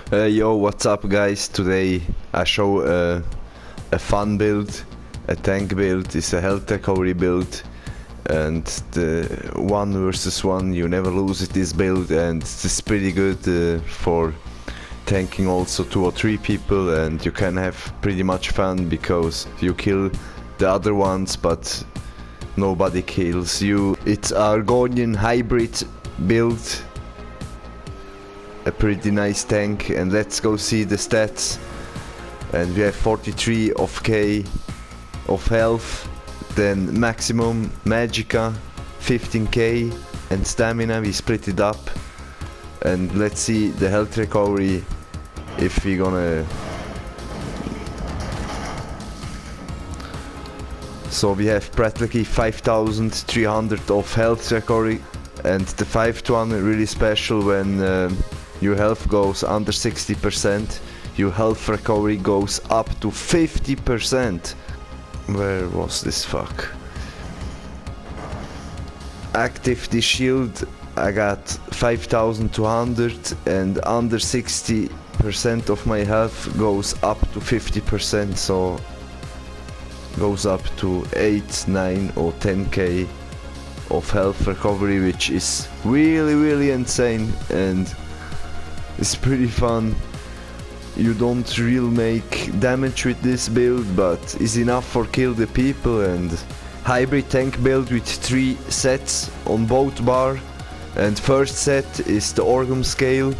Yo, what's up guys? Today I show a fun build, a tank build. It's a health recovery build, and the 1 versus 1 you never lose with this build, and it's pretty good for tanking also 2 or 3 people, and you can have pretty much fun because you kill the other ones but nobody kills you. It's Argonian hybrid build, a pretty nice tank, and let's go see the stats. And we have 43 of K of health, then maximum magicka 15k, and stamina we split it up. And let's see the health recovery, if we're gonna... So we have practically 5300 of health recovery, and the 5 to 1 really special. When your health goes under 60%, your health recovery goes up to 50%. Where was this fuck? Active the shield, I got 5200, and under 60% of my health goes up to 50%, so goes up to 8, 9 or 10k of health recovery, which is really insane, and it's pretty fun. You don't really make damage with this build, but it's enough for kill the people. And hybrid tank build with 3 sets on both bar, and first set is the Orgum scale,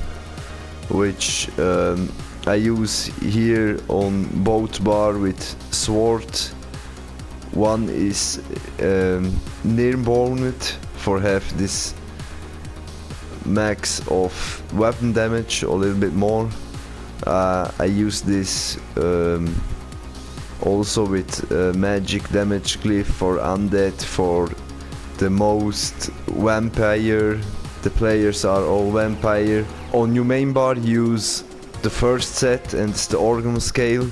which I use here on both bar with sword. One is near boned for have this max of weapon damage, a little bit more. I use this also with magic damage glyph for undead, for the most vampire. The players are all vampire. On your main bar use the first set, and it's the Orgum scale,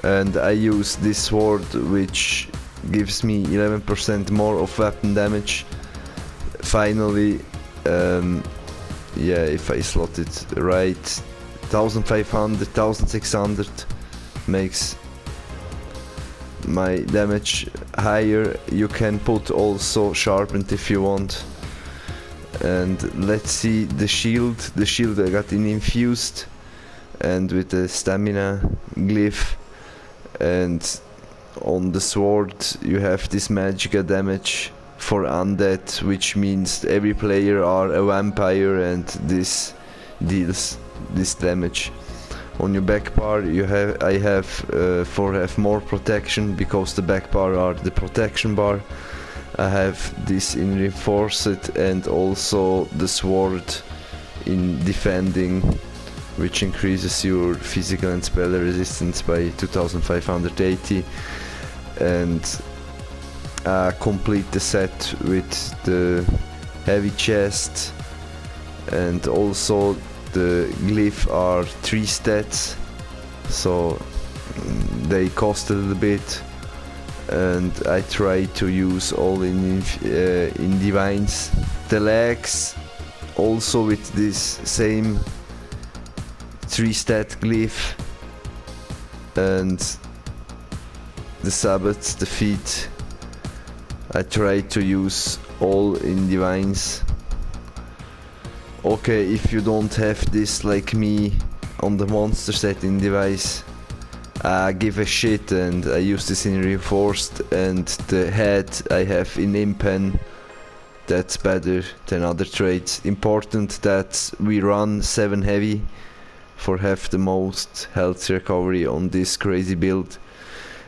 and I use this sword which gives me 11% more of weapon damage. Finally, yeah, if I slot it right, 1500, 1600 makes my damage higher. You can put also sharpened if you want. And let's see the shield. The shield I got in infused, and with the stamina glyph. And on the sword you have this magicka damage for undead, which means every player are a vampire, and this deals this damage. On your back bar I have more protection, because the back bar are the protection bar. I have this in reinforced, and also the sword in defending, which increases your physical and spell resistance by 2580. And complete the set with the heavy chest, and also the glyph are 3 stats, so they cost a little bit, and I try to use all in divines. The legs also with this same 3 stat glyph, and the sabots, the feet, I try to use all in divines. Okay, if you don't have this like me on the monster set in device, give a shit, and I use this in reinforced, and the head I have in impen. That's better than other traits. Important that we run 7 heavy for have the most health recovery on this crazy build.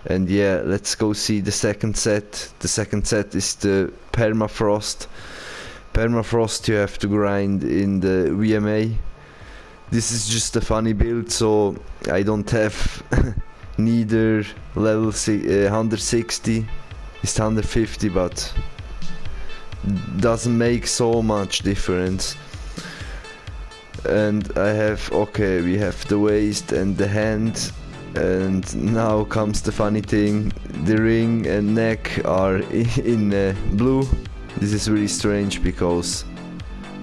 And yeah, let's go see the second set. The second set is the Permafrost. Permafrost you have to grind in the VMA. This is just a funny build, so I don't have neither level 160, it's 150, but doesn't make so much difference. And I have, okay, we have the waist and the hand, and now comes the funny thing. The ring and neck are in blue. This is really strange because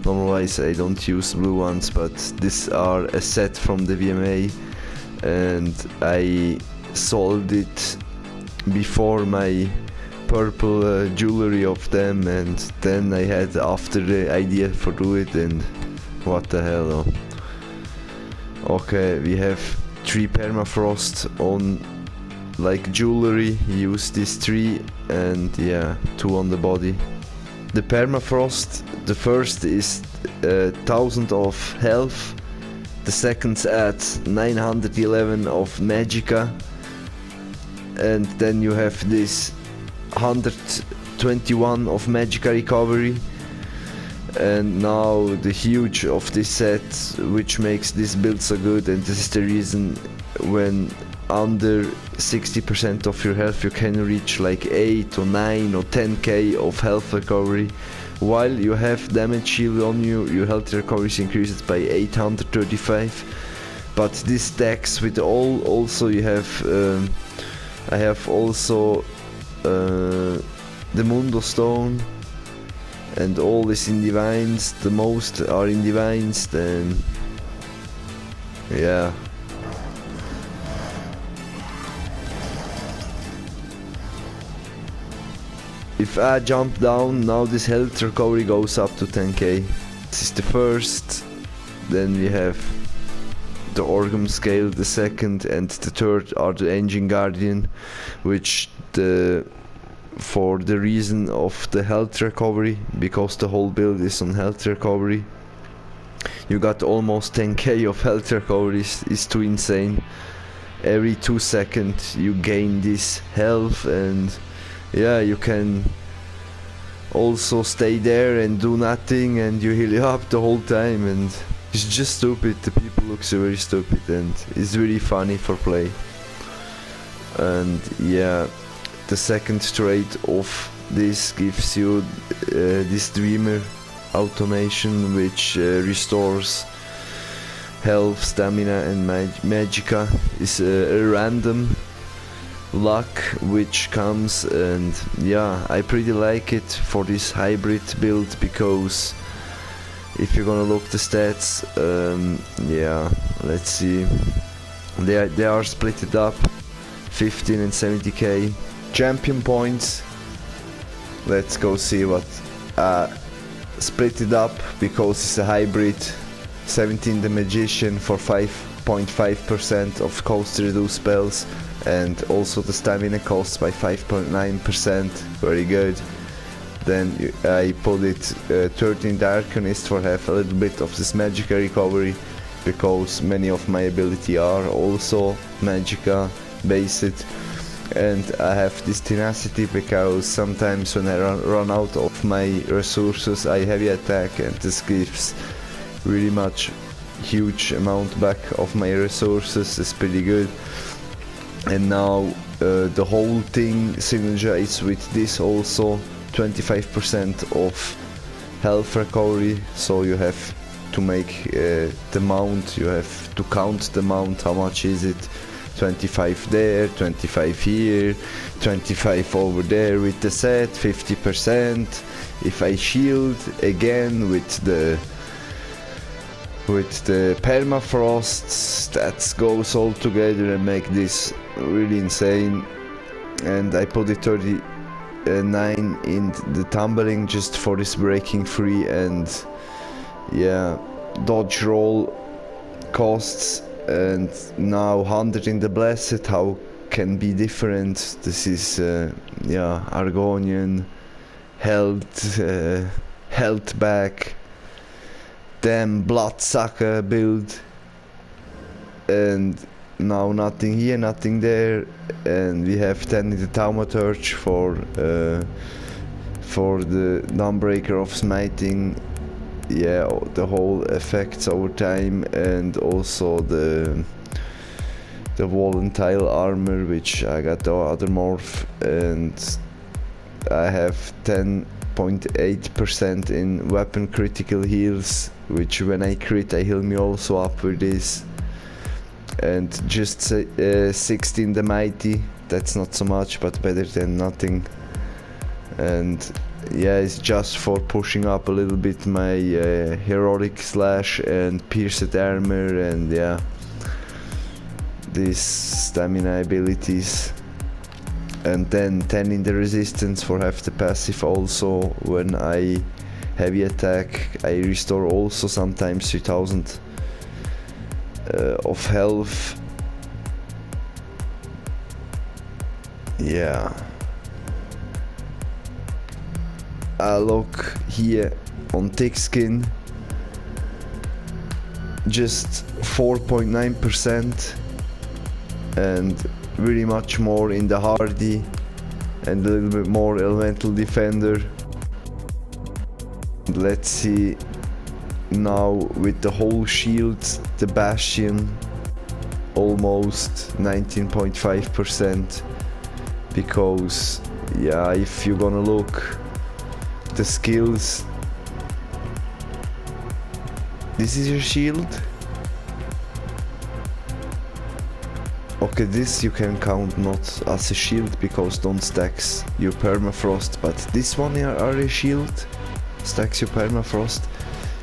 Normalize I don't use blue ones, but these are a set from the VMA, and I sold it before my purple jewelry of them, and then I had after the idea for do it, and what the hell. Oh. Okay, we have 3 permafrost on like jewelry. Use this 3, and yeah, 2 on the body. The permafrost, the first is 1000 of health, the second's at 911 of magicka, and then you have this 121 of magicka recovery. And now the huge of this set, which makes this build so good, and this is the reason when under 60% of your health you can reach like 8 or 9 or 10k of health recovery. While you have damage shield on you, your health recovery is increased by 835. But this stacks with also you have I have also the Mundo Stone, and all is in divines. The most are in divines, then yeah. If I jump down, now this health recovery goes up to 10k. This is the first, then we have the Orgum scale, the second, and the third are the engine guardian, which for the reason of the health recovery, because the whole build is on health recovery. You got almost 10k of health recovery, is too insane. Every 2 seconds you gain this health, and yeah, you can also stay there and do nothing, and you heal up the whole time, and it's just stupid. The people look so very stupid, and it's really funny for play. And yeah, the second trait of this gives you this dreamer automation, which restores health, stamina, and magicka. Is a random luck which comes, and yeah, I pretty like it for this hybrid build, because if you're gonna look the stats, yeah, let's see, they are split it up, 15 and 70k. Champion points, let's go see what split it up, because it's a hybrid. 17 the magician for 5.5% of cost reduce spells, and also the stamina costs by 5.9%, very good. Then I put it 13 the Arcanist for have a little bit of this magicka recovery, because many of my ability are also magicka based. And I have this tenacity, because sometimes when I run out of my resources I heavy attack, and this gives really much huge amount back of my resources. Is pretty good. And now the whole thing synergizes with this also, 25% of health recovery. So you have to make the mount, you have to count the mount, how much is it, 25 there, 25 here, 25 over there with the set, 50%. If I shield again with the permafrost, that goes all together and make this really insane. And I put it 39 in the tumbling just for this breaking free, and yeah, dodge roll costs. And now 100 in the blessed, how can be different? This is yeah, Argonian health back, damn Bloodsucker build. And now nothing here, nothing there, and we have 10 in the thaumaturge for the Dawnbreaker of smiting. Yeah, the whole effects over time, and also the volatile armor, which I got the other morph, and I have 10.8% in weapon critical heals, which when I crit I heal me also up with this. And just 16 the mighty, that's not so much, but better than nothing. And yeah, it's just for pushing up a little bit my heroic slash and pierced armor, and yeah, these stamina abilities. And then 10 in the resistance for half the passive. Also when I heavy attack, I restore also sometimes 3000 of health. Yeah, I look here on thick skin, just 4.9%, and very much more in the hardy, and a little bit more elemental defender. Let's see now with the whole shield, the bastion almost 19.5%, because yeah, if you're gonna look the skills, this is your shield. Okay, this you can count not as a shield because don't stacks your permafrost, but this one are a shield, stacks your permafrost.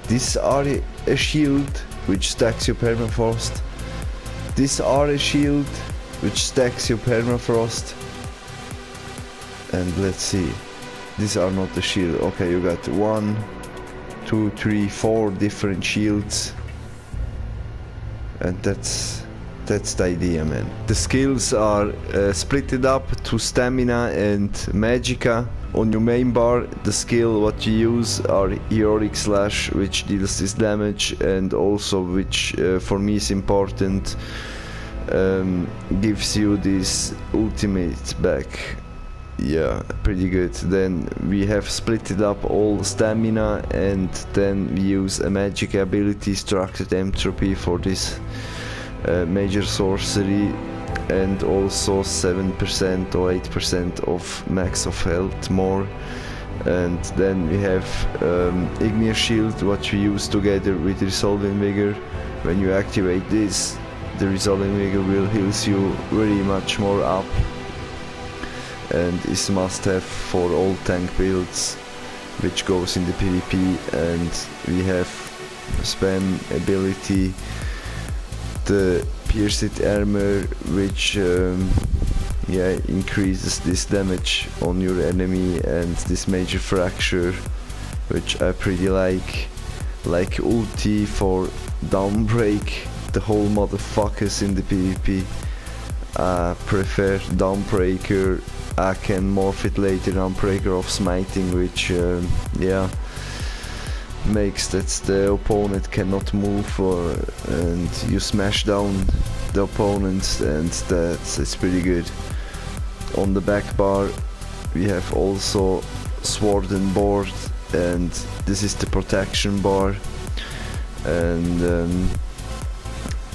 These are a shield which stacks your permafrost. These are a shield which stacks your permafrost. And let's see, these are not the shield. Okay, you got 1, 2, 3, 4 different shields, and that's the idea, man. The skills are splitted up to stamina and magicka. On your main bar, the skill what you use are heroic slash, which deals this damage, and also which for me is important, gives you this ultimate back. Yeah, pretty good. Then we have split it up all stamina, and then we use a magic ability, structured entropy, for this major sorcery, and also 7% or 8% of max of health more. And then we have Igneous Shield, what we use together with Resolving Vigor. When you activate this, the Resolving Vigor will heal you very much more up, and is must have for all tank builds, which goes in the PvP. And we have spam ability, the pierced armor, which yeah, increases this damage on your enemy, and this major fracture, which I pretty like ulti for downbreak the whole motherfuckers in the PvP. I prefer downbreaker. I can morph it later, downbreaker of smiting, which yeah, makes that the opponent cannot move, and you smash down the opponents, and it's pretty good. On the back bar we have also sword and board, and this is the protection bar, and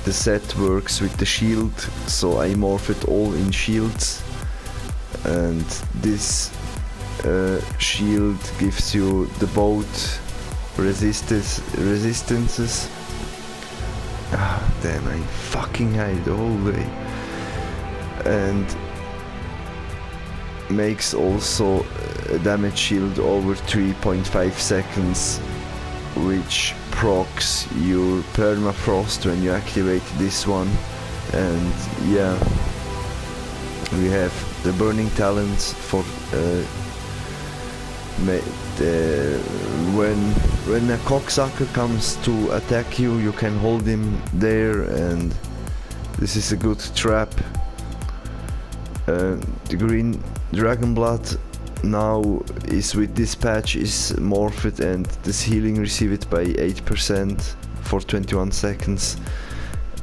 the set works with the shield, so I morph it all in shields, and this shield gives you the both resistances. Ah, damn, I fucking hide the whole way. And makes also a damage shield over 3.5 seconds, which procs your permafrost when you activate this one. And yeah, we have the burning talents for when a cocksucker comes to attack you, you can hold him there, and this is a good trap. The green dragon blood now is with this patch is morphed, and this healing received by 8% for 21 seconds.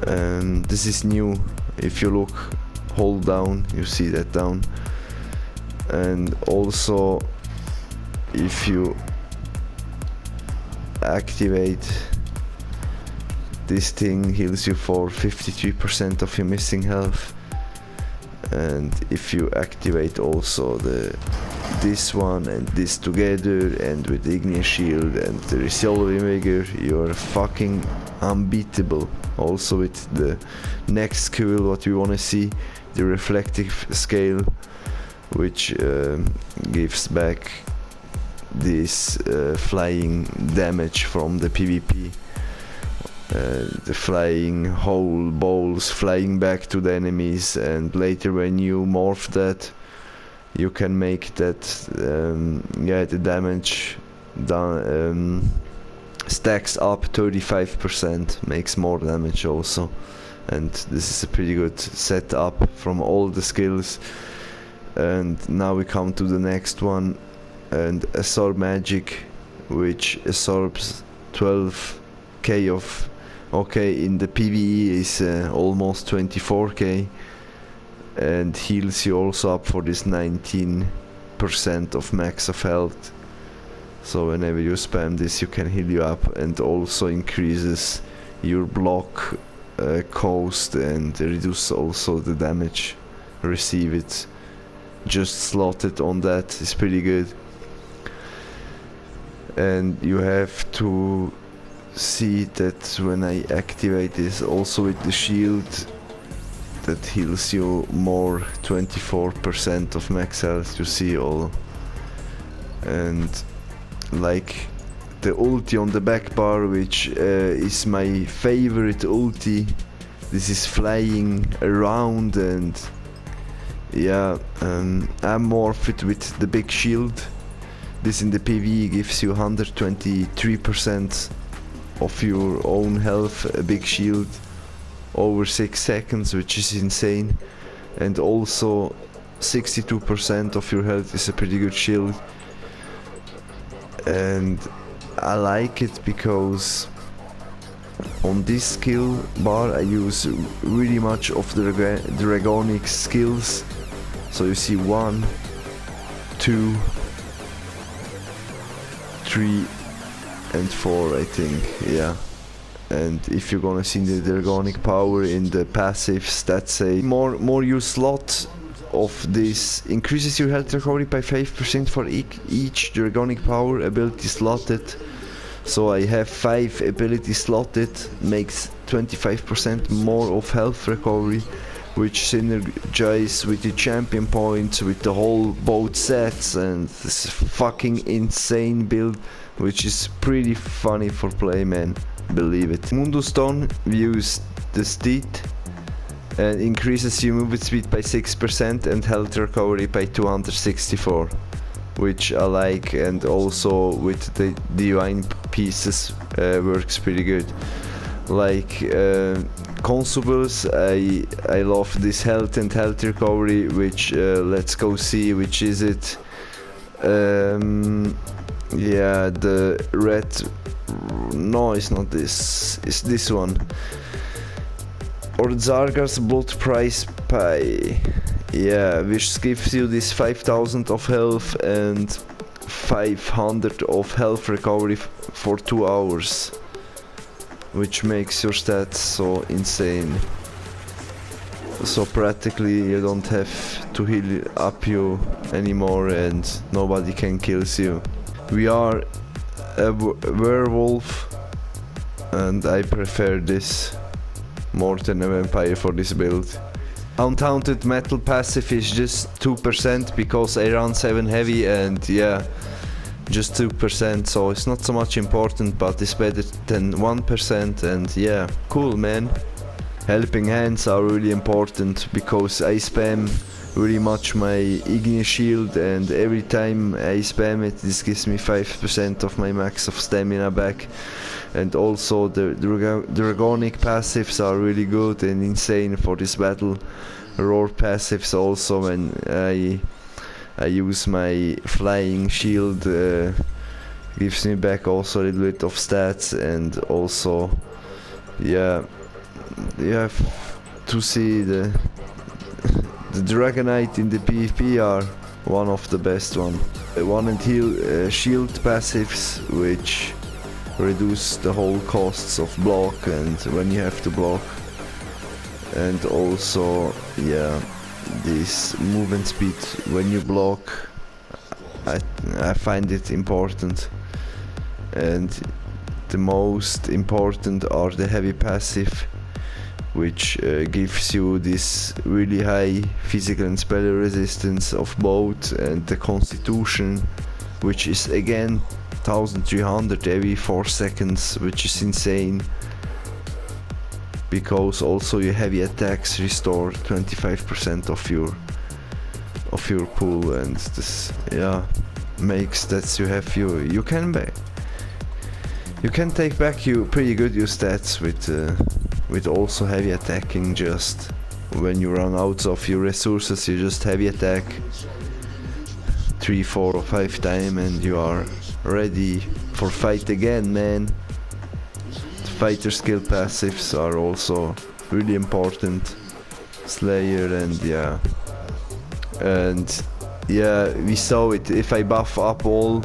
This is new. If you look, hold down, you see that down. And also, if you activate this thing, heals you for 53% of your missing health. And if you activate also this one and this together, and with the Igneous Shield and the Resolving Vigor, you're fucking unbeatable. Also with the next skill what we want to see, the reflective scale, which gives back this flying damage from the PvP. The flying whole balls flying back to the enemies, and later when you morph that, you can make that the damage stacks up 35%, makes more damage also. And this is a pretty good setup from all the skills. And now we come to the next one, and absorb magic, which absorbs 12k of, okay, in the PvE is almost 24k, and heals you also up for this 19% of max of health. So whenever you spam this, you can heal you up, and also increases your block cost and reduce also the damage received. Just slotted on that is pretty good. And you have to see that when I activate this also with the shield, that heals you more, 24% of max health, you see all. And like the ulti on the back bar, which is my favorite ulti. This is flying around, and yeah, I'm morphed with the big shield. This in the PvE gives you 123% of your own health, a big shield, over 6 seconds, which is insane. And also 62% of your health is a pretty good shield. And I like it because on this skill bar I use really much of the dragonic skills. So you see 1, 2, 3 and 4, I think, yeah. And if you're gonna see the dragonic power in the passives, that's a more you slot of this, increases your health recovery by 5% for each dragonic power ability slotted. So I have 5 abilities slotted, makes 25% more of health recovery, which synergize with the champion points, with the whole both sets, and this fucking insane build, which is pretty funny for play, man, believe it. Mundo Stone, we use the steed, and increases your movement speed by 6% and health recovery by 264, which I like. And also with the divine pieces works pretty good. Like consumables, I love this health and health recovery, which let's go see which is it. Yeah, the red, no, it's not this, it's this one. Or Zargar's blood price pie, yeah, which gives you this 5000 of health and 500 of health recovery for 2 hours, which makes your stats so insane. So practically you don't have to heal up you anymore, and nobody can kill you. We are a werewolf, and I prefer this more than a vampire for this build. Untaunted metal passive is just 2% because I run 7 heavy, and yeah, just 2%, so it's not so much important, but it's better than 1%, and yeah, cool, man. Helping hands are really important because I spam really much my Ignis shield, and every time I spam it, this gives me 5% of my max of stamina back. And also the dragonic passives are really good and insane for this battle. Roar passives also, when I use my flying shield, gives me back also a little bit of stats. And also, yeah, you have to see the Dragonite in the PvP are one of the best one. One and heal shield passives, which reduce the whole costs of block and when you have to block. And also, yeah, this movement speed when you block, I find it important. And the most important are the heavy passive, which gives you this really high physical and spell resistance of both, and the constitution which is again 1300 every 4 seconds, which is insane. Because also your heavy attacks restore 25% of your pool, and this, yeah, makes that you have you can take back you pretty good your stats with also heavy attacking. Just when you run out of your resources, you just heavy attack 3, 4 or 5 times and you are ready for fight again, man. Fighter skill passives are also really important. Slayer and yeah, we saw it. If I buff up all,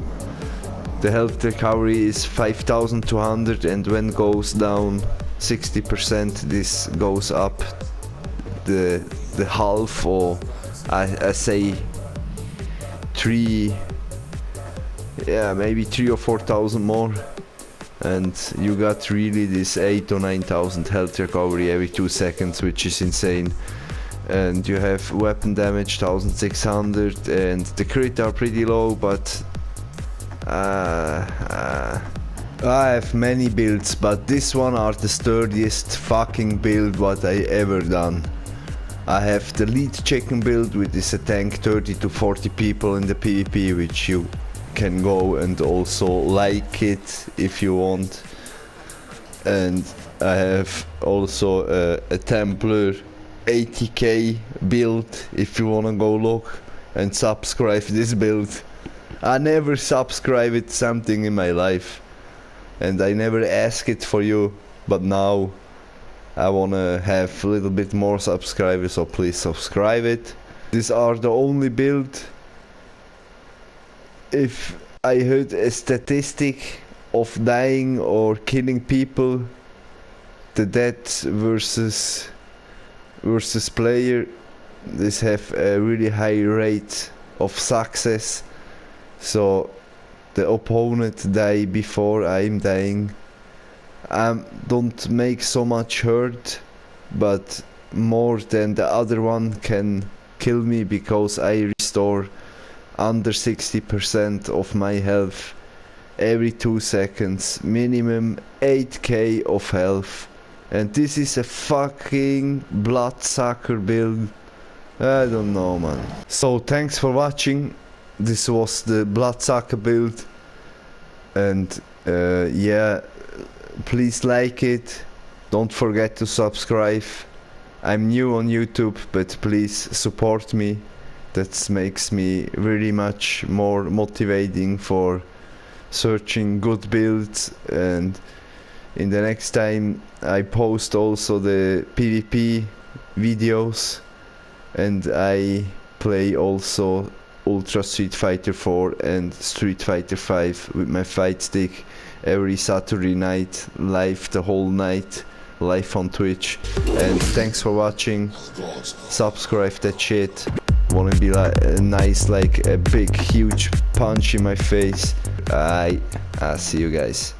the health recovery is 5200, and when goes down 60%, this goes up the half, or I say 3, yeah, maybe 3 or 4000 more, and you got really this 8 or 9000 health recovery every 2 seconds, which is insane. And you have weapon damage 1600, and the crit are pretty low, but I have many builds, but this one are the sturdiest fucking build what I ever done. I have the lead chicken build, with this tank 30 to 40 people in the PvP, which you can go and also like it if you want. And I have also a Templar 80k build if you wanna go look and subscribe this build. I never subscribed something in my life, and I never ask it for you, but now I wanna have a little bit more subscribers, so please subscribe it. These are the only build. If I heard a statistic of dying or killing people, the death versus player, this have a really high rate of success. So the opponent die before I'm dying. Don't make so much hurt, but more than the other one can kill me, because I restore under 60% of my health every 2 seconds, minimum 8k of health. And this is a fucking Bloodsucker build. I don't know, man. So thanks for watching. This was the Bloodsucker build, and yeah, please like it. Don't forget to subscribe. I'm new on YouTube, but please support me. That makes me really much more motivating for searching good builds. And in the next time I post also the PvP videos, and I play also Ultra Street Fighter 4 and Street Fighter 5 with my fight stick every Saturday night, live the whole night, live on Twitch. And thanks for watching. Subscribe that shit. Wanna be like nice, like a big huge punch in my face. I'll see you guys.